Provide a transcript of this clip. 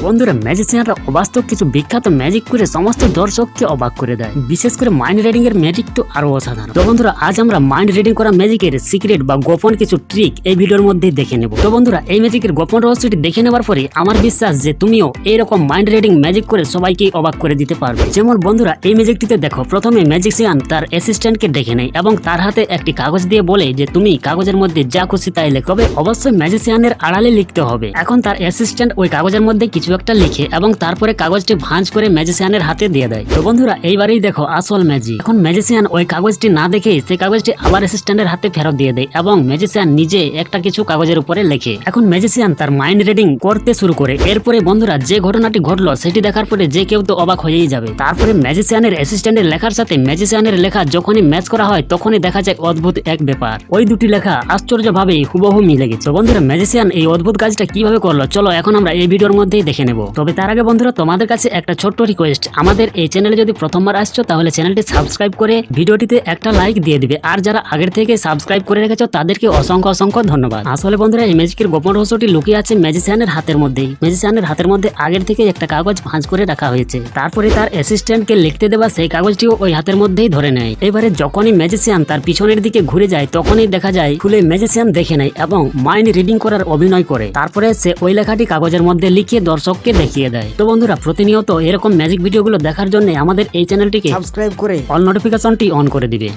বন্ধুরা ম্যাজিশিয়ানরা অবাস্তব কিছু বিখ্যাত ম্যাজিক করে সমস্ত দর্শককে অবাক করে দেয়। বিশেষ করে মাইন্ড রিডিং এর ম্যাজিক তো আরো অসাধারণ। তো বন্ধুরা আজ আমরা মাইন্ড রিডিং করা ম্যাজিকের সিক্রেট বা গোপন কিছু ট্রিক এই ভিডিওর মধ্যে দেখে নেব। তো বন্ধুরা এই ম্যাজিকের গোপন রহস্যটি দেখে নেবার পরে আমার বিশ্বাস যে তুমিও এইরকম মাইন্ড রিডিং ম্যাজিক করে সবাইকে অবাক করে দিতে পারবে। যেমন বন্ধুরা এই ম্যাজিকটিতে দেখো, প্রথমে ম্যাজিশিয়ান তার অ্যাসিস্ট্যান্টকে ডেকে নেয় এবং তার হাতে একটি কাগজ দিয়ে বলে যে তুমি কাগজের মধ্যে যা খুশি তাই লেখো, তবে অবশ্যই ম্যাজিশিয়ানের আড়ালে লিখতে হবে। এখন তার অ্যাসিস্ট্যান্ট ওই কাগজের মধ্যে কিছু একটা লিখে এবং তারপরে কাগজটি ভাঁজ করে ম্যাজিশিয়ানের হাতে দিয়ে দেয়। তো বন্ধুরা এইবারেই দেখো আসল ম্যাজিক। এখন ম্যাজিশিয়ান ওই কাগজটি না দেখে সেই কাগজটি আবার অ্যাসিস্ট্যান্টের হাতে ফেরত দিয়ে দেয় এবং ম্যাজিশিয়ান নিজে একটা কিছু কাগজের উপরে লেখে। এখন ম্যাজিশিয়ান তার মাইন্ড রিডিং করতে শুরু করে। এরপরে বন্ধুরা যে ঘটনাটি ঘটলো সেটি দেখার পরে যে কেউ তো অবাক হয়েই যাবে। তারপরে ম্যাজিশিয়ানের অ্যাসিস্ট্যান্টের লেখার সাথে ম্যাজিশিয়ানের লেখা যখনই ম্যাচ করা হয় তখনই দেখা যায় অদ্ভুত এক ব্যাপার। ওই দুটি লেখা আশ্চর্যভাবে হুবহু মিলে গেছে। বন্ধুরা ম্যাজিশিয়ান এই অদ্ভুত কাজটা কিভাবে করলো চলো এখন আমরা এই ভিডিওর মধ্যেই দেখে নেব। তবে তার আগে বন্ধুরা তোমাদের কাছে একটা ছোট্ট রিকোয়েস্ট, আমাদের এই চ্যানেলে যদি প্রথমবার আসছো তাহলে চ্যানেলটি সাবস্ক্রাইব করে ভিডিওটিতে একটা লাইক দিয়ে দিবে। আর যারা আগের থেকে সাবস্ক্রাইব করে রেখেছো তাদেরকে অসংখ্য অসংখ্য ধন্যবাদ। আসলে বন্ধুরা এই ম্যাজিকের গোপন রহস্যটি লুকিয়ে আছে ম্যাজিশিয়ানের হাতের মধ্যেই। ম্যাজিশিয়ানের হাতের মধ্যে আগের থেকে একটা কাগজ ভাঁজ করে রাখা হয়েছে। তারপরে তার অ্যাসিস্ট্যান্টকে লিখতে দেওয়া সেই কাগজটিও ওই হাতের মধ্যেই ধরে নেয়। এবারে যখনই ম্যাজিশিয়ান তার পিছনের দিকে ঘুরে যায় তখনই দেখা যায় খুলে ম্যাজিশিয়ান দেখে নেয় এবং মাইন্ড রিডিং করার অভিনয় করে। তারপরে সে ওই লেখাটি কাগজের মধ্যে লিখে দর্শককে দেখিয়ে দেয়। তো বন্ধুরা প্রতিনিয়ত এরকম ম্যাজিক ভিডিওগুলো দেখার জন্য আমাদের এই চ্যানেলটিকে সাবস্ক্রাইব করে অল নোটিফিকেশনটি অন করে দিবে।